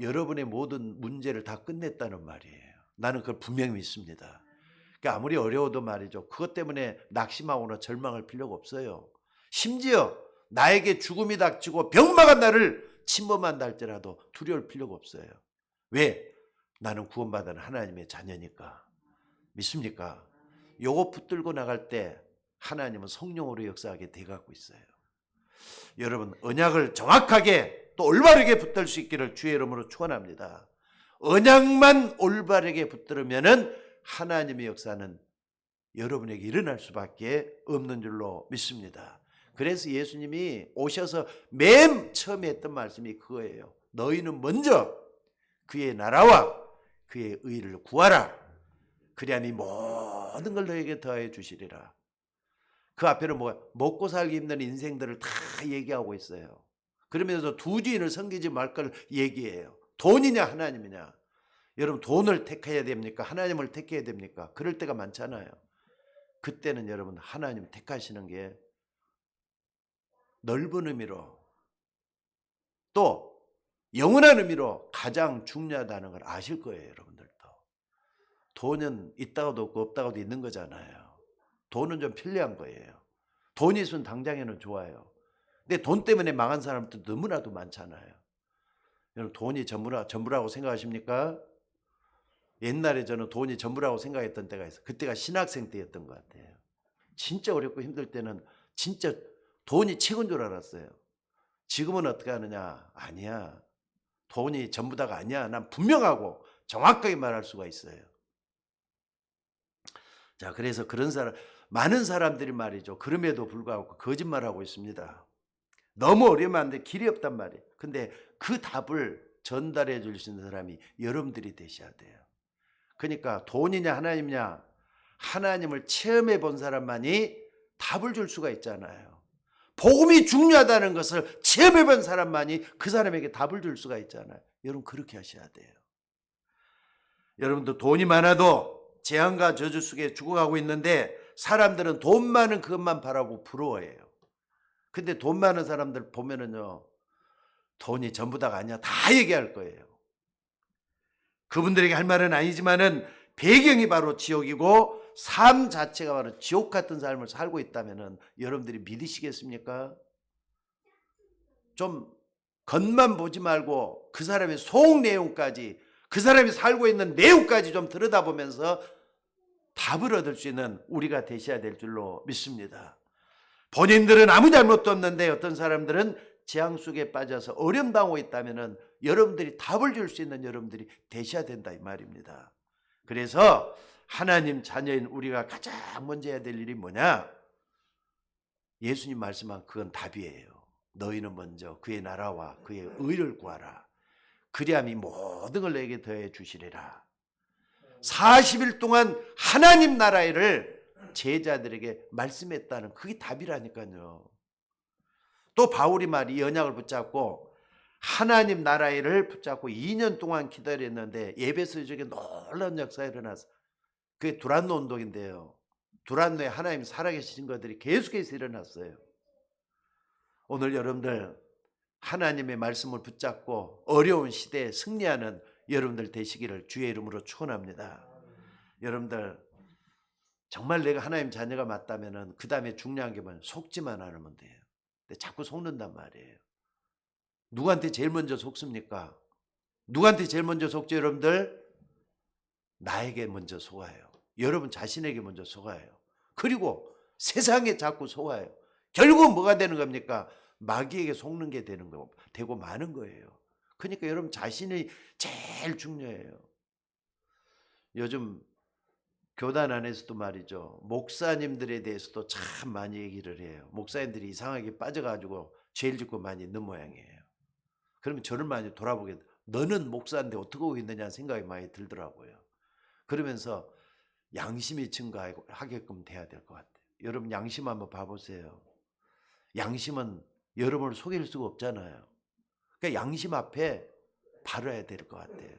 여러분의 모든 문제를 다 끝냈다는 말이에요. 나는 그걸 분명히 믿습니다. 그러니까 아무리 어려워도 말이죠, 그것 때문에 낙심하거나 절망할 필요가 없어요. 심지어 나에게 죽음이 닥치고 병마가 나를 침범한다 할지라도 두려울 필요가 없어요. 왜? 나는 구원받은 하나님의 자녀니까. 믿습니까? 요거 붙들고 나갈 때 하나님은 성령으로 역사하게 돼가고 있어요. 여러분, 언약을 정확하게 또 올바르게 붙들 수 있기를 주의 이름으로 축원합니다. 언약만 올바르게 붙들으면은 하나님의 역사는 여러분에게 일어날 수밖에 없는 줄로 믿습니다. 그래서 예수님이 오셔서 맨 처음에 했던 말씀이 그거예요. 너희는 먼저 그의 나라와 그의 의를 구하라. 그리하면 이 모든 걸 너에게 더해 주시리라. 그 앞에는 뭐 먹고 살기 힘든 인생들을 다 얘기하고 있어요. 그러면서 두 주인을 섬기지 말 걸 얘기해요. 돈이냐 하나님이냐. 여러분, 돈을 택해야 됩니까? 하나님을 택해야 됩니까? 그럴 때가 많잖아요. 그때는 여러분 하나님 택하시는 게 넓은 의미로 또 영원한 의미로 가장 중요하다는 걸 아실 거예요. 여러분들도. 돈은 있다가도 없고 없다가도 있는 거잖아요. 돈은 좀 편리한 거예요. 돈이 있으면 당장에는 좋아요. 근데 돈 때문에 망한 사람도 너무나도 많잖아요. 여러분 돈이 전부라고 생각하십니까? 옛날에 저는 돈이 전부라고 생각했던 때가 있어요. 그때가 신학생 때였던 것 같아요. 진짜 어렵고 힘들 때는 진짜 돈이 최고인 줄 알았어요. 지금은 어떻게 하느냐? 아니야. 돈이 전부다가 아니야. 난 분명하고 정확하게 말할 수가 있어요. 자, 그래서 그런 사람, 많은 사람들이 말이죠. 그럼에도 불구하고 거짓말하고 있습니다. 너무 어려우면 안 돼. 길이 없단 말이에요. 근데 그 답을 전달해 줄 수 있는 사람이 여러분들이 되셔야 돼요. 그러니까 돈이냐 하나님이냐, 하나님을 체험해 본 사람만이 답을 줄 수가 있잖아요. 복음이 중요하다는 것을 체험해 본 사람만이 그 사람에게 답을 줄 수가 있잖아요. 여러분 그렇게 하셔야 돼요. 여러분도 돈이 많아도 재앙과 저주 속에 죽어가고 있는데 사람들은 돈 많은 그것만 바라보고 부러워해요. 근데 돈 많은 사람들 보면은요, 돈이 전부 다가 아니야. 다 얘기할 거예요. 그분들에게 할 말은 아니지만은 배경이 바로 지옥이고 삶 자체가 바로 지옥 같은 삶을 살고 있다면은 여러분들이 믿으시겠습니까? 좀 겉만 보지 말고 그 사람의 속 내용까지, 그 사람이 살고 있는 내용까지 좀 들여다보면서 답을 얻을 수 있는 우리가 되셔야 될 줄로 믿습니다. 본인들은 아무 잘못도 없는데 어떤 사람들은 재앙 속에 빠져서 어려움 당하고 있다면은 여러분들이 답을 줄 수 있는 여러분들이 되셔야 된다 이 말입니다. 그래서 하나님 자녀인 우리가 가장 먼저 해야 될 일이 뭐냐? 예수님 말씀한 그건 답이에요. 너희는 먼저 그의 나라와 그의 의를 구하라. 그리함이 모든 걸 내게 더해 주시리라. 40일 동안 하나님 나라를 제자들에게 말씀했다는 그게 답이라니까요. 또 바울이 말이 언약을 붙잡고 하나님 나라를 붙잡고 2년 동안 기다렸는데 예배소 지역에 놀라운 역사가 일어났어요. 그게 두란노 운동인데요. 두란노에 하나님 살아계신 것들이 계속해서 일어났어요. 오늘 여러분들 하나님의 말씀을 붙잡고 어려운 시대에 승리하는 여러분들 되시기를 주의 이름으로 축원합니다. 여러분들 정말 내가 하나님 자녀가 맞다면은 그 다음에 중요한 게 뭐냐? 속지만 않으면 돼요. 근데 자꾸 속는단 말이에요. 누구한테 제일 먼저 속습니까? 누구한테 제일 먼저 속죠, 여러분들? 나에게 먼저 속아요. 여러분 자신에게 먼저 속아요. 그리고 세상에 자꾸 속아요. 결국은 뭐가 되는 겁니까? 마귀에게 속는 게 되고 마는 거예요. 그러니까 여러분 자신이 제일 중요해요. 요즘 교단 안에서도 말이죠. 목사님들에 대해서도 참 많이 얘기를 해요. 목사님들이 이상하게 빠져가지고 죄를 짓고 많이 있는 모양이에요. 그러면 저를 많이 돌아보게 돼요. 너는 목사인데 어떻게 하고 있느냐 생각이 많이 들더라고요. 그러면서 양심이 증가하게끔 돼야 될 것 같아요. 여러분 양심 한번 봐보세요. 양심은 여러분을 속일 수가 없잖아요. 그러니까 양심 앞에 바라야 될 것 같아요.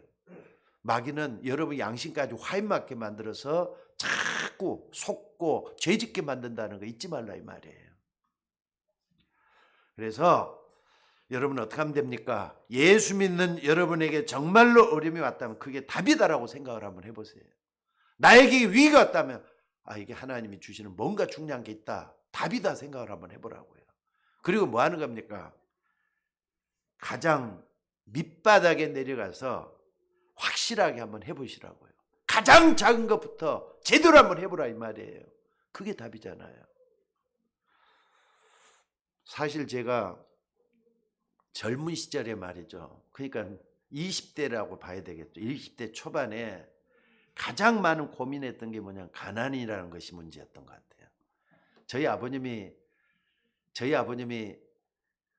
마귀는 여러분 양심까지 화인맞게 만들어서 자꾸 속고 죄짓게 만든다는 거 잊지 말라 이 말이에요. 그래서 여러분 어떻게 하면 됩니까? 예수 믿는 여러분에게 정말로 어려움이 왔다면 그게 답이다라고 생각을 한번 해보세요. 나에게 위기가 왔다면 이게 하나님이 주시는 뭔가 중요한 게 있다. 답이다 생각을 한번 해보라고요. 그리고 뭐 하는 겁니까? 가장 밑바닥에 내려가서 확실하게 한번 해보시라고요. 가장 작은 것부터 제대로 한번 해보라 이 말이에요. 그게 답이잖아요. 사실 제가 젊은 시절에 말이죠. 그러니까 20대라고 봐야 되겠죠. 20대 초반에 가장 많은 고민했던 게 뭐냐, 가난이라는 것이 문제였던 것 같아요. 저희 아버님이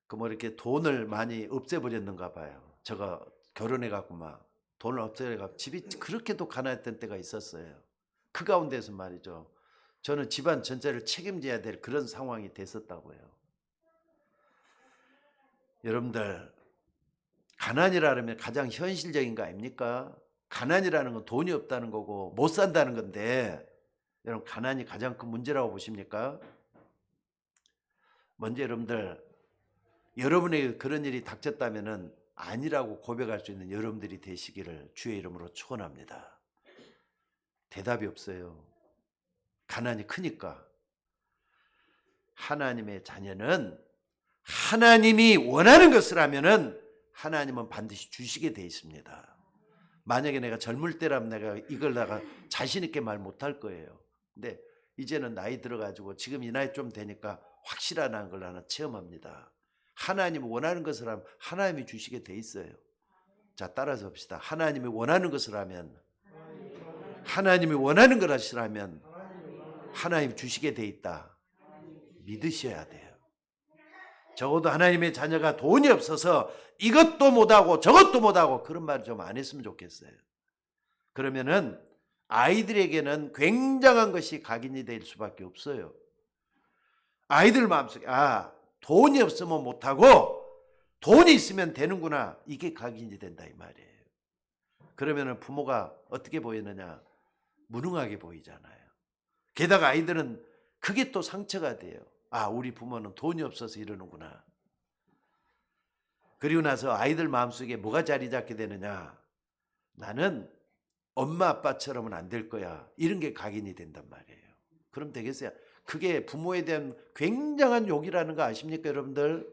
그 뭐 이렇게 돈을 많이 없애버렸는가 봐요. 제가 결혼해갖고 막 돈을 없애갖고 집이 그렇게도 가난했던 때가 있었어요. 그 가운데서 말이죠. 저는 집안 전체를 책임져야 될 그런 상황이 됐었다고요. 여러분들 가난이라면 가장 현실적인 거 아닙니까? 가난이라는 건 돈이 없다는 거고 못 산다는 건데 여러분 가난이 가장 큰 문제라고 보십니까? 먼저 여러분들 여러분에게 그런 일이 닥쳤다면은 아니라고 고백할 수 있는 여러분들이 되시기를 주의 이름으로 축원합니다. 대답이 없어요. 가난이 크니까. 하나님의 자녀는 하나님이 원하는 것을 하면은 하나님은 반드시 주시게 돼 있습니다. 만약에 내가 젊을 때라면 내가 이걸 내가 자신 있게 말 못할 거예요. 근데 이제는 나이 들어가지고 지금 이 나이 좀 되니까 확실하다는 걸 하나 체험합니다. 하나님이 원하는 것을 하면 하나님이 주시게 돼 있어요. 자, 따라서 봅시다. 하나님이 원하는 것을 하면, 하나님이 원하는 걸 하시라면 하나님 주시게 돼 있다. 믿으셔야 돼요. 적어도 하나님의 자녀가 돈이 없어서 이것도 못하고 저것도 못하고 그런 말 좀 안 했으면 좋겠어요. 그러면은 아이들에게는 굉장한 것이 각인이 될 수밖에 없어요. 아이들 마음속에 돈이 없으면 못하고 돈이 있으면 되는구나, 이게 각인이 된다 이 말이에요. 그러면은 부모가 어떻게 보이느냐? 무능하게 보이잖아요. 게다가 아이들은 그게 또 상처가 돼요. 우리 부모는 돈이 없어서 이러는구나. 그리고 나서 아이들 마음속에 뭐가 자리 잡게 되느냐? 나는 엄마 아빠처럼은 안 될 거야. 이런 게 각인이 된단 말이에요. 그럼 되겠어요? 그게 부모에 대한 굉장한 욕이라는 거 아십니까, 여러분들?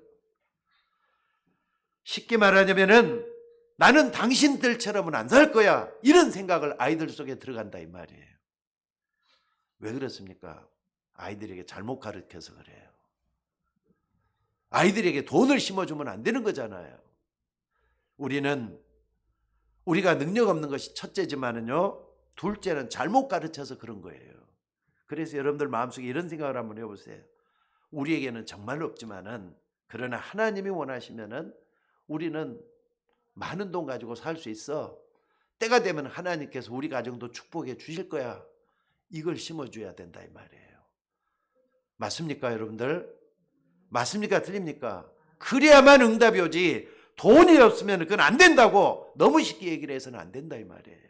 쉽게 말하자면은 나는 당신들처럼은 안 살 거야, 이런 생각을 아이들 속에 들어간다 이 말이에요. 왜 그렇습니까? 아이들에게 잘못 가르쳐서 그래요. 아이들에게 돈을 심어주면 안 되는 거잖아요. 우리가 능력 없는 것이 첫째지만은요, 둘째는 잘못 가르쳐서 그런 거예요. 그래서 여러분들 마음속에 이런 생각을 한번 해보세요. 우리에게는 정말로 없지만은, 그러나 하나님이 원하시면은 우리는 많은 돈 가지고 살 수 있어. 때가 되면 하나님께서 우리 가정도 축복해 주실 거야. 이걸 심어줘야 된다 이 말이에요. 맞습니까, 여러분들? 맞습니까, 틀립니까? 그래야만 응답이 오지, 돈이 없으면 그건 안 된다고 너무 쉽게 얘기를 해서는 안 된다 이 말이에요.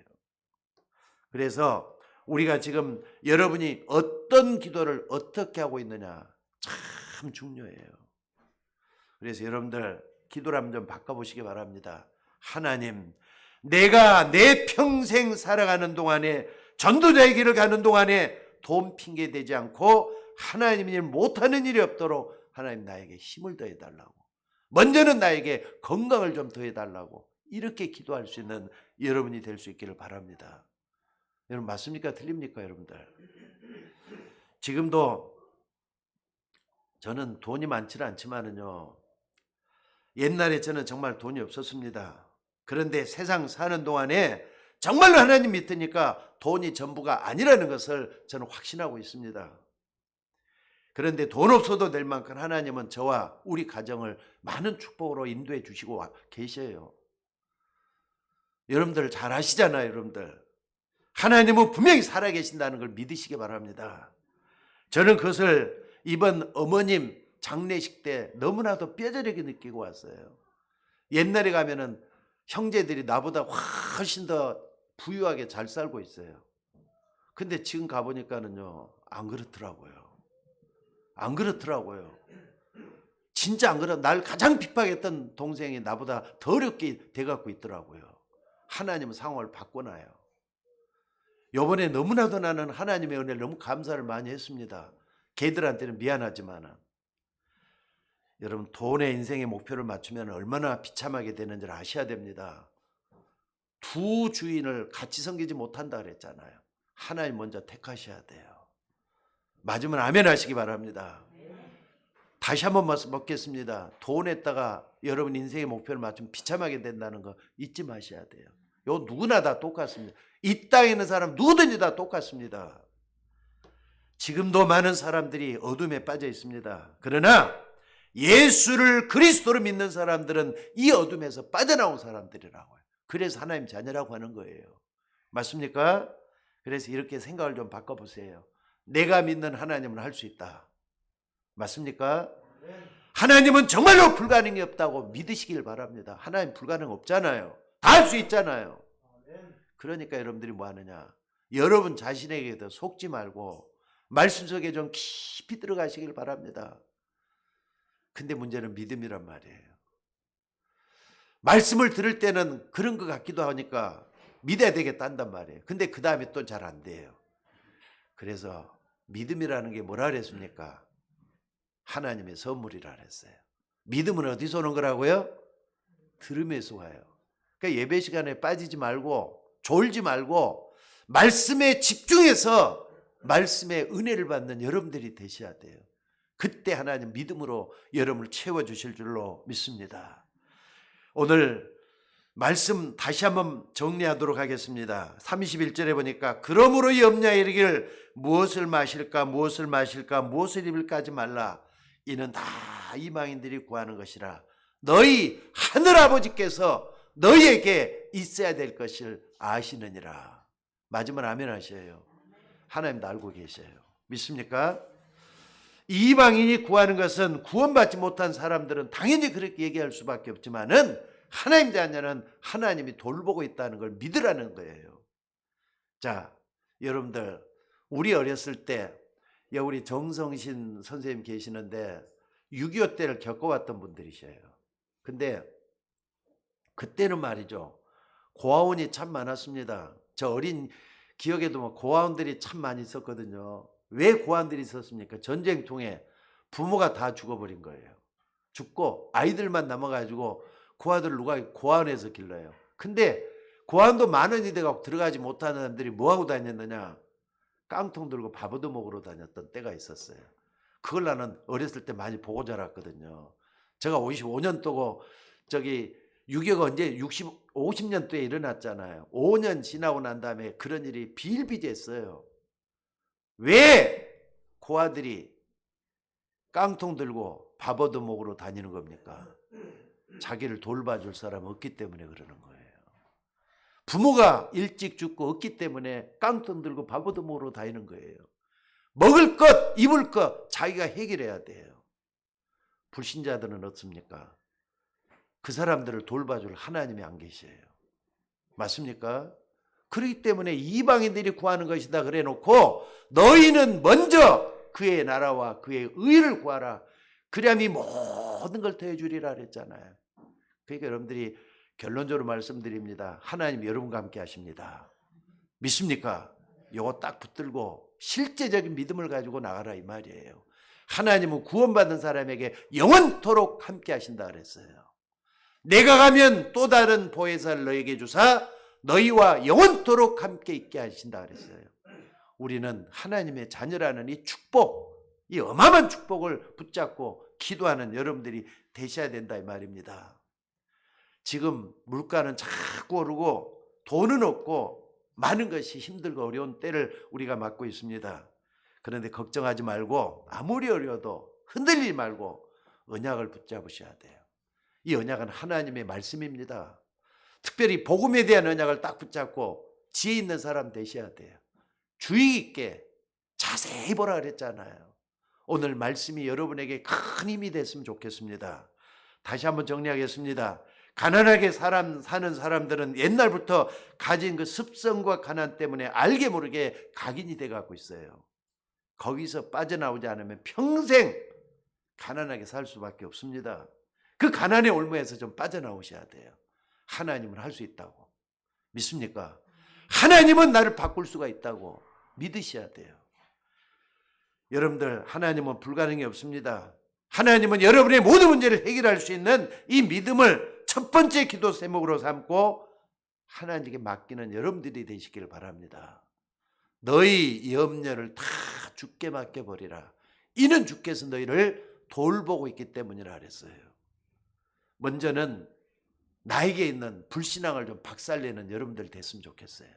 그래서 우리가 지금 여러분이 어떤 기도를 어떻게 하고 있느냐 참 중요해요. 그래서 여러분들 기도를 한번 좀 바꿔보시기 바랍니다. 하나님, 내가 내 평생 살아가는 동안에, 전도자의 길을 가는 동안에 돈 핑계 대지 않고 하나님이 못하는 일이 없도록 하나님 나에게 힘을 더해달라고, 먼저는 나에게 건강을 좀 더해달라고, 이렇게 기도할 수 있는 여러분이 될 수 있기를 바랍니다. 여러분 맞습니까, 틀립니까, 여러분들? 지금도 저는 돈이 많지는 않지만은요, 옛날에 저는 정말 돈이 없었습니다. 그런데 세상 사는 동안에 정말로 하나님 믿으니까 돈이 전부가 아니라는 것을 저는 확신하고 있습니다. 그런데 돈 없어도 될 만큼 하나님은 저와 우리 가정을 많은 축복으로 인도해 주시고 계셔요. 여러분들 잘 아시잖아요, 여러분들. 하나님은 분명히 살아계신다는 걸 믿으시기 바랍니다. 저는 그것을 이번 어머님 장례식 때 너무나도 뼈저리게 느끼고 왔어요. 옛날에 가면은 형제들이 나보다 훨씬 더 부유하게 잘 살고 있어요. 근데 지금 가보니까는요, 안 그렇더라고요. 안 그렇더라고요. 진짜 안 그렇. 날 가장 핍박했던 동생이 나보다 더 어렵게 돼갖고 있더라고요. 하나님은 상황을 바꿔놔요. 요번에 너무나도 나는 하나님의 은혜를 너무 감사를 많이 했습니다. 걔들한테는 미안하지만, 여러분 돈에 인생의 목표를 맞추면 얼마나 비참하게 되는지를 아셔야 됩니다. 두 주인을 같이 섬기지 못한다 그랬잖아요. 하나님 먼저 택하셔야 돼요. 맞으면 아멘 하시기 바랍니다. 다시 한번 먹겠습니다. 돈에다가 여러분 인생의 목표를 맞추면 비참하게 된다는 거 잊지 마셔야 돼요. 요 누구나 다 똑같습니다. 이 땅에 있는 사람 누구든지 다 똑같습니다. 지금도 많은 사람들이 어둠에 빠져 있습니다. 그러나 예수를 그리스도로 믿는 사람들은 이 어둠에서 빠져나온 사람들이라고요. 그래서 하나님 자녀라고 하는 거예요. 맞습니까? 그래서 이렇게 생각을 좀 바꿔보세요. 내가 믿는 하나님은 할 수 있다. 맞습니까? 하나님은 정말로 불가능이 없다고 믿으시길 바랍니다. 하나님 불가능 없잖아요. 다 할 수 있잖아요. 그러니까 여러분들이 뭐 하느냐, 여러분 자신에게도 속지 말고 말씀 속에 좀 깊이 들어가시길 바랍니다. 근데 문제는 믿음이란 말이에요. 말씀을 들을 때는 그런 것 같기도 하니까 믿어야 되겠다 한단 말이에요. 근데 그 다음에 또 잘 안 돼요. 그래서 믿음이라는 게 뭐라 그랬습니까? 하나님의 선물이라 그랬어요. 믿음은 어디서 오는 거라고요? 들으면서 와요. 그러니까 예배 시간에 빠지지 말고 졸지 말고 말씀에 집중해서 말씀의 은혜를 받는 여러분들이 되셔야 돼요. 그때 하나님 믿음으로 여러분을 채워주실 줄로 믿습니다. 오늘 말씀 다시 한번 정리하도록 하겠습니다. 31절에 보니까 그러므로 염려에 이르기를 무엇을 마실까 무엇을 마실까 무엇을 입을까 하지 말라. 이는 다 이방인들이 구하는 것이라. 너희 하늘아버지께서 너희에게 있어야 될 것을 아시느니라. 맞으면 아멘 하셔요. 하나님도 알고 계셔요. 믿습니까? 이방인이 구하는 것은 구원받지 못한 사람들은 당연히 그렇게 얘기할 수밖에 없지만은 하나님 자녀는 하나님이 돌보고 있다는 걸 믿으라는 거예요. 자, 여러분들 우리 어렸을 때 우리 정성신 선생님 계시는데 6.25 때를 겪어왔던 분들이셔요. 근데 그때는 말이죠, 고아원이 참 많았습니다. 저 어린 기억에도 뭐 고아원들이 참 많이 있었거든요. 왜 고아원들이 있었습니까? 전쟁 통해 부모가 다 죽어버린 거예요. 죽고 아이들만 남아가지고 고아들을 누가 고아원에서 길러요. 근데 고아원도 만원이 돼갖고 들어가지 못하는 사람들이 뭐하고 다녔느냐? 깡통 들고 밥 얻어 먹으러 다녔던 때가 있었어요. 그걸 나는 어렸을 때 많이 보고 자랐거든요. 제가 55년도고 저기 6.25가 언제 50년도에 일어났잖아요. 5년 지나고 난 다음에 그런 일이 비일비재했어요. 왜 고아들이 깡통 들고 밥 얻어 먹으러 다니는 겁니까? 자기를 돌봐줄 사람 없기 때문에 그러는 거예요. 부모가 일찍 죽고 없기 때문에 깡통 들고 밥 얻어 먹으러 다니는 거예요. 먹을 것, 입을 것 자기가 해결해야 돼요. 불신자들은 어떻습니까? 그 사람들을 돌봐줄 하나님이 안 계셔요. 맞습니까? 그렇기 때문에 이방인들이 구하는 것이다 그래 놓고 너희는 먼저 그의 나라와 그의 의를 구하라. 그리하면 이 모든 걸 더해주리라 그랬잖아요. 그러니까 여러분들이 결론적으로 말씀드립니다. 하나님 여러분과 함께 하십니다. 믿습니까? 요거 딱 붙들고 실제적인 믿음을 가지고 나가라 이 말이에요. 하나님은 구원받은 사람에게 영원토록 함께 하신다 그랬어요. 내가 가면 또 다른 보혜사를 너에게 주사 너희와 영원토록 함께 있게 하신다 그랬어요. 우리는 하나님의 자녀라는 이 축복, 이 어마어마한 축복을 붙잡고 기도하는 여러분들이 되셔야 된다 이 말입니다. 지금 물가는 자꾸 오르고 돈은 없고 많은 것이 힘들고 어려운 때를 우리가 맞고 있습니다. 그런데 걱정하지 말고 아무리 어려워도 흔들리지 말고 언약을 붙잡으셔야 돼요. 이 언약은 하나님의 말씀입니다. 특별히 복음에 대한 언약을 딱 붙잡고 지혜 있는 사람 되셔야 돼요. 주의 있게 자세히 보라 그랬잖아요. 오늘 말씀이 여러분에게 큰 힘이 됐으면 좋겠습니다. 다시 한번 정리하겠습니다. 가난하게 사는 사람들은 옛날부터 가진 그 습성과 가난 때문에 알게 모르게 각인이 돼가고 있어요. 거기서 빠져나오지 않으면 평생 가난하게 살 수밖에 없습니다. 그 가난의 올무에서 좀 빠져나오셔야 돼요. 하나님은 할 수 있다고 믿습니까? 하나님은 나를 바꿀 수가 있다고 믿으셔야 돼요. 여러분들 하나님은 불가능이 없습니다. 하나님은 여러분의 모든 문제를 해결할 수 있는 이 믿음을 첫 번째 기도 제목으로 삼고 하나님께 맡기는 여러분들이 되시길 바랍니다. 너희 염려를 다 주께 맡겨버리라. 이는 주께서 너희를 돌보고 있기 때문이라 그랬어요. 먼저는 나에게 있는 불신앙을 좀 박살내는 여러분들 됐으면 좋겠어요.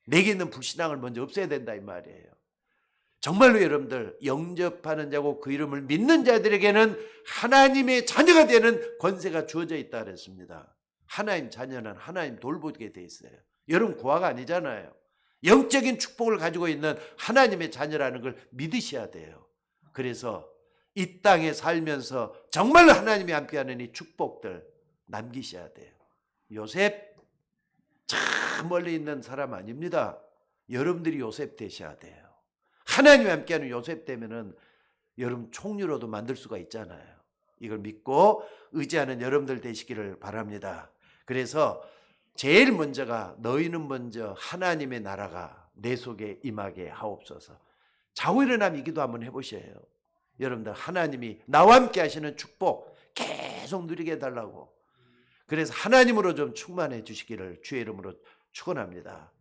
내게 있는 불신앙을 먼저 없애야 된다 이 말이에요. 정말로 여러분들 영접하는 자고 그 이름을 믿는 자들에게는 하나님의 자녀가 되는 권세가 주어져 있다 그랬습니다. 하나님 자녀는 하나님 돌보게 돼 있어요. 여러분 구화가 아니잖아요. 영적인 축복을 가지고 있는 하나님의 자녀라는 걸 믿으셔야 돼요. 그래서 이 땅에 살면서 정말로 하나님이 함께하는 이 축복들 남기셔야 돼요. 요셉 참 멀리 있는 사람 아닙니다. 여러분들이 요셉 되셔야 돼요. 하나님이 함께하는 요셉 되면은 여러분 총리로도 만들 수가 있잖아요. 이걸 믿고 의지하는 여러분들 되시기를 바랍니다. 그래서 제일 먼저가 너희는 먼저 하나님의 나라가 내 속에 임하게 하옵소서. 자고 일어나면 이 기도 한번 해보셔요. 여러분들 하나님이 나와 함께 하시는 축복 계속 누리게 해달라고. 그래서 하나님으로 좀 충만해 주시기를 주의 이름으로 축원합니다.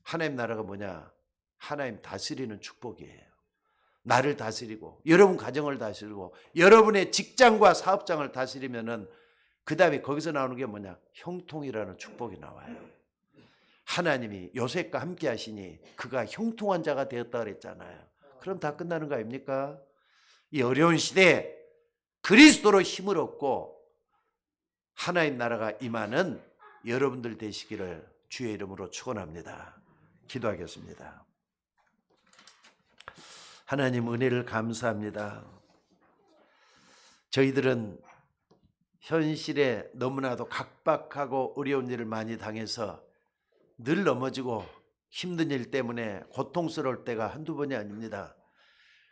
하나님 나라가 뭐냐? 하나님 다스리는 축복이에요. 나를 다스리고 여러분 가정을 다스리고 여러분의 직장과 사업장을 다스리면은 그다음에 거기서 나오는 게 뭐냐? 형통이라는 축복이 나와요. 하나님이 요셉과 함께 하시니 그가 형통한 자가 되었다 그랬잖아요. 그럼 다 끝나는 거 아닙니까? 이 어려운 시대에 그리스도로 힘을 얻고 하나님 나라가 임하는 여러분들 되시기를 주의 이름으로 축원합니다. 기도하겠습니다. 하나님 은혜를 감사합니다. 저희들은 현실에 너무나도 각박하고 어려운 일을 많이 당해서 늘 넘어지고 힘든 일 때문에 고통스러울 때가 한두 번이 아닙니다.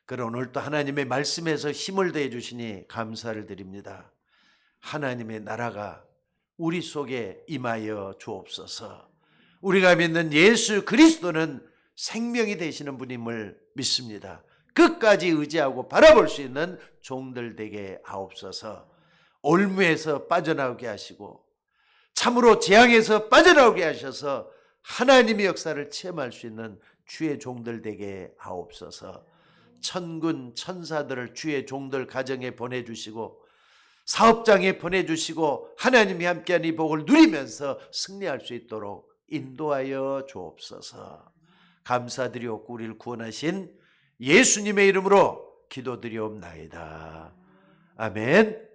그러나 오늘도 하나님의 말씀에서 힘을 더해 주시니 감사를 드립니다. 하나님의 나라가 우리 속에 임하여 주옵소서. 우리가 믿는 예수 그리스도는 생명이 되시는 분임을 믿습니다. 끝까지 의지하고 바라볼 수 있는 종들 되게 하옵소서. 올무에서 빠져나오게 하시고 참으로 재앙에서 빠져나오게 하셔서 하나님의 역사를 체험할 수 있는 주의 종들 되게 하옵소서. 천군 천사들을 주의 종들 가정에 보내주시고 사업장에 보내주시고 하나님이 함께한 이 복을 누리면서 승리할 수 있도록 인도하여 주옵소서. 감사드리옵고 우리를 구원하신 예수님의 이름으로 기도드리옵나이다. 아멘.